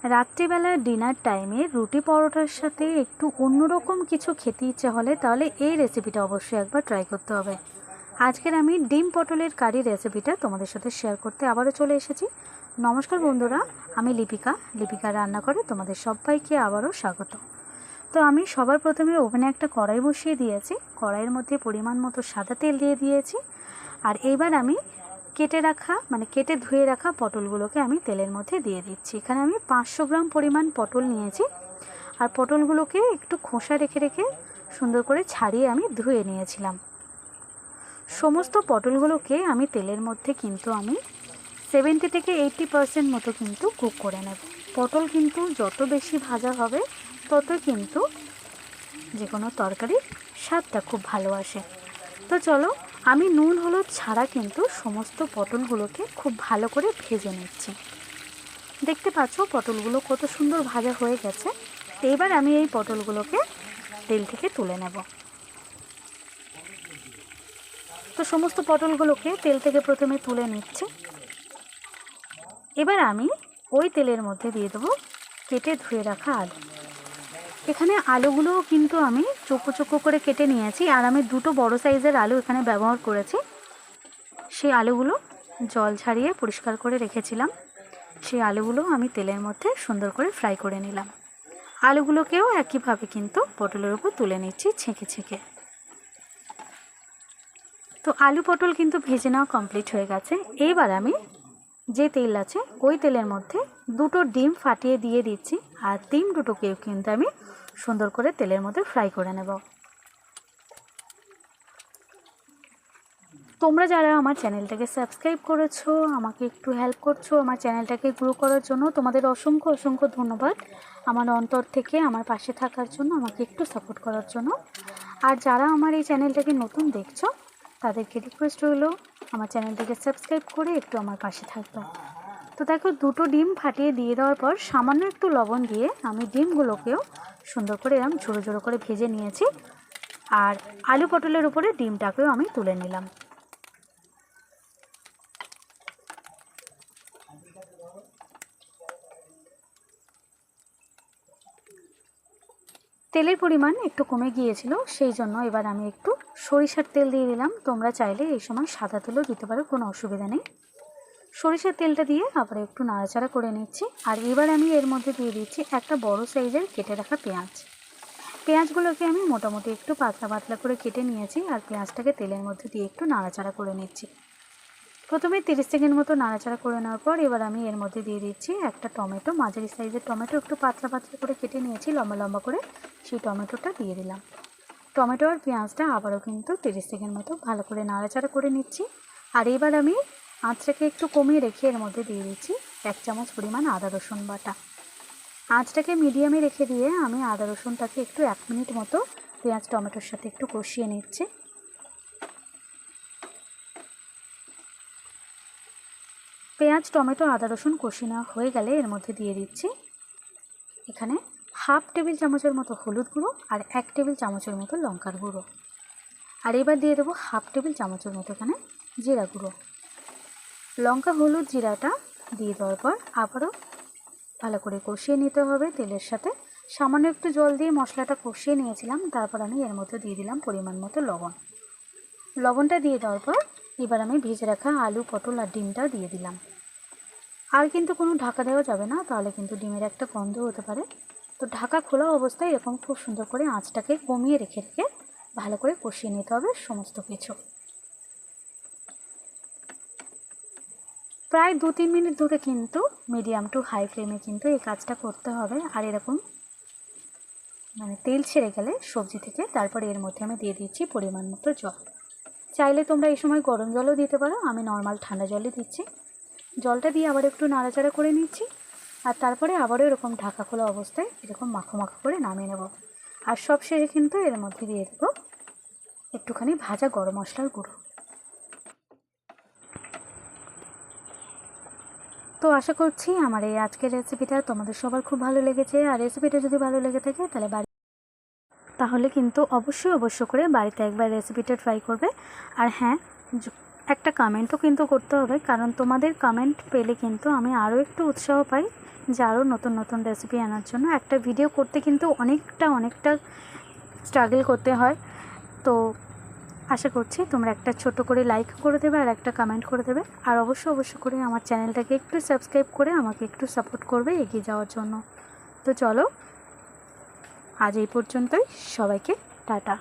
রাত্রিবেলা ডিনার টাইমে রুটি পরোটার সাথে একটু অন্যরকম কিছু খেতে ইচ্ছে হলে তাহলে এই রেসিপিটা অবশ্যই একবার ট্রাই করতে হবে। আজকের আমি ডিম পটলের কারি রেসিপিটা তোমাদের সাথে শেয়ার করতে আবারও চলে এসেছি। নমস্কার বন্ধুরা, আমি লিপিকা রান্নাঘরে তোমাদের সবাইকে আবারও স্বাগত। তো আমি সবার প্রথমে ওভেনে একটা কড়াই বসিয়ে দিয়েছি। কড়াইয়ের মধ্যে পরিমাণ মতো সাদা তেল দিয়ে দিয়েছি। আর এইবার আমি কেটে ধুয়ে রাখা পটলগুলোকে আমি তেলের মধ্যে দিয়ে দিচ্ছি। এখানে আমি 500 গ্রাম পরিমাণ পটল নিয়েছি। আর পটলগুলোকে একটু খোসা রেখে রেখে সুন্দর করে ছাড়িয়ে আমি ধুয়ে নিয়েছিলাম। সমস্ত পটলগুলোকে আমি তেলের মধ্যে কিন্তু আমি 70 থেকে 80% মতো কিন্তু কুক করে নেব। পটল কিন্তু যত বেশি ভাজা হবে তত কিন্তু যে কোনো তরকারির স্বাদটা খুব ভালো আসে। তো চলো, আমি নুন হলুদ ছাড়া কিন্তু সমস্ত পটলগুলোকে খুব ভালো করে ভেজে নিচ্ছি। দেখতে পাচ্ছ পটলগুলো কত সুন্দর ভাজা হয়ে গেছে। এইবার আমি এই পটলগুলোকে তেল থেকে তুলে নেব। তো সমস্ত পটলগুলোকে তেল থেকে প্রথমে তুলে নিচ্ছি। এবার আমি ওই তেলের মধ্যে দিয়ে দেবো কেটে ধুয়ে রাখা আলু। এখানে আলুগুলোও কিন্তু আমি চোখো চোখো করে কেটে নিয়েছি। আর আমি দুটো বড় সাইজের আলু এখানে ব্যবহার করেছি। সেই আলুগুলো জল ছাড়িয়ে পরিষ্কার করে রেখেছিলাম। সেই আলুগুলো আমি তেলের মধ্যে সুন্দর করে ফ্রাই করে নিলাম। আলুগুলোকেও একইভাবে কিন্তু পটলের উপর তুলে নিচ্ছি ছেঁকে ছেঁকে। তো আলু পটল কিন্তু ভেজে নেওয়া কমপ্লিট হয়ে গেছে। এইবার আমি যে তেল আছে ওই তেলের মধ্যে দুটো ডিম ফাটিয়ে দিয়ে দিচ্ছি। আর ডিম দুটোকেও কিন্তু আমি সুন্দর করে তেলের মধ্যে ফ্রাই করে নেব। তোমরা যারা আমার চ্যানেলটাকে সাবস্ক্রাইব করেছো, আমাকে একটু হেল্প করছো আমার চ্যানেলটাকে গ্রো করার জন্য, তোমাদের অসংখ্য অসংখ্য ধন্যবাদ। আমার অন্তর থেকে আমার পাশে থাকার জন্য, আমাকে একটু সাপোর্ট করার জন্য। আর যারা আমার এই চ্যানেলটাকে নতুন দেখছো তাদেরকে রিকোয়েস্ট রইলো আমার চ্যানেলটাকে সাবস্ক্রাইব করে একটু আমার পাশে থাকবে। তো দেখো, দুটো ডিম ফাটিয়ে দিয়ে দেওয়ার পর সামান্য একটু লবণ দিয়ে আমি ডিমগুলোকেও সুন্দর করে এরকম ঝোড়ো ঝোড়ো করে ভেজে নিয়েছি। আর আলু পটলের উপরে ডিমটাকেও আমি তুলে নিলাম। তেলের পরিমাণ একটু কমে গিয়েছিল, সেই জন্য এবার আমি একটু সরিষার তেল দিয়ে দিলাম। তোমরা চাইলে এই সময় সাদা তেলও দিতে পারো, কোনো অসুবিধা নেই। সরিষার তেলটা দিয়ে আবার একটু নাড়াচাড়া করে নিচ্ছি। আর এবার আমি এর মধ্যে দিয়ে দিচ্ছি একটা বড় সাইজের কেটে রাখা পেঁয়াজ। পেঁয়াজগুলোকে আমি মোটামুটি একটু পাতলা পাতলা করে কেটে নিয়েছি। আর পেঁয়াজটাকে তেলের মধ্যে দিয়ে একটু নাড়াচাড়া করে নিচ্ছি। প্রথমে 30 সেকেন্ড মতো নাড়াচাড়া করে নেওয়ার পর এবার আমি এর মধ্যে দিয়ে দিচ্ছি একটা টমেটো, মাঝারি সাইজের টমেটো, একটু পাতলা পাতলা করে কেটে নিয়েছি লম্বা লম্বা করে। সেই টমেটোটা দিয়ে দিলাম। টমেটো আর পেঁয়াজটা আবারও কিন্তু 30 সেকেন্ড মতো ভালো করে নাড়াচাড়া করে নিচ্ছি। আর এবার আমি আঁচটাকে একটু কমিয়ে রেখে এর মধ্যে দিয়ে দিচ্ছি 1 চামচ পরিমাণ আদা রসুন বাটা। আঁচটাকে মিডিয়ামে রেখে দিয়ে আমি আদা রসুনটাকে একটু 1 মিনিট মতো পেঁয়াজ টমেটোর সাথে একটু কষিয়ে নিচ্ছি। পেঁয়াজ টমেটো আদা রসুন কষিয়ে নেওয়া হয়ে গেলে এর মধ্যে দিয়ে দিচ্ছি এখানে 1/2 টেবিল চামচের মতো হলুদ গুঁড়ো আর 1 টেবিল চামচের মতো লঙ্কার গুঁড়ো। আর এবার দিয়ে দেবো 1/2 টেবিল চামচের মতো এখানে জিরা গুঁড়ো। লঙ্কা হলুদ জিরাটা দিয়ে দেওয়ার পর আবারও ভালো করে কষিয়ে নিতে হবে তেলের সাথে। সামান্য একটু জল দিয়ে মশলাটা কষিয়ে নিয়েছিলাম। তারপর আমি এর মধ্যে দিয়ে দিলাম পরিমাণ মতো লবণ। লবণটা দিয়ে দেওয়ার পর এবার আমি ভেজে রাখা আলু পটল আর ডিমটা দিয়ে দিলাম। আর কিন্তু কোনো ঢাকা দেওয়া যাবে না, তাহলে কিন্তু ডিমের একটা গন্ধ হতে পারে। তো ঢাকা খোলা অবস্থায় এরকম খুব সুন্দর করে আঁচটাকে কমিয়ে রেখে রেখে ভালো করে কষিয়ে নিতে হবে সমস্ত কিছু। প্রায় 2-3 মিনিট ধরে কিন্তু মিডিয়াম টু হাই ফ্লেমে কিন্তু এই কাজটা করতে হবে। আর এরকম তেল ছেড়ে গেলে সবজি থেকে তারপরে এর মধ্যে আমি দিয়ে দিচ্ছি পরিমাণ মতো জল। চাইলে তোমরা এই সময় গরম জলও দিতে পারো, আমি নর্মাল ঠান্ডা জলই দিচ্ছি। জলটা দিয়ে আবার একটু নাড়াচাড়া করে নিচ্ছি। আর তারপরে আবারও এরকম ঢাকা খোলা অবস্থায় এরকম মাখো মাখো করে নামিয়ে নেব। আর সব শেষে কিন্তু এর মধ্যে দিয়ে দেবো একটুখানি ভাজা গরম মশলার গুঁড়ো। তো আশা করছি আমার এই আজকের রেসিপিটা তোমাদের সবার খুব ভালো লেগেছে। আর রেসিপিটা যদি ভালো লেগে থাকে তাহলে কিন্তু অবশ্যই করে বাড়িতে একবার রেসিপিটা ট্রাই করবে। আর হ্যাঁ, একটা কমেন্টও কিন্তু করতে হবে, কারণ তোমাদের কমেন্ট পেলে কিন্তু আমি আরও একটু উৎসাহ পাই যে আরও নতুন নতুন রেসিপি আনার জন্য। একটা ভিডিও করতে কিন্তু অনেকটা স্ট্রাগল করতে হয়। তো আশা করছি তোমরা একটা ছোট করে লাইক করে দেবে আর একটা কমেন্ট করে দেবে, আর অবশ্য করে আমার চ্যানেলটাকে একটু সাবস্ক্রাইব করে আমাকে একটু সাপোর্ট করবে এগিয়ে যাওয়ার জন্য। তো চলো আজ এই পর্যন্তই, সবাইকে টাটা।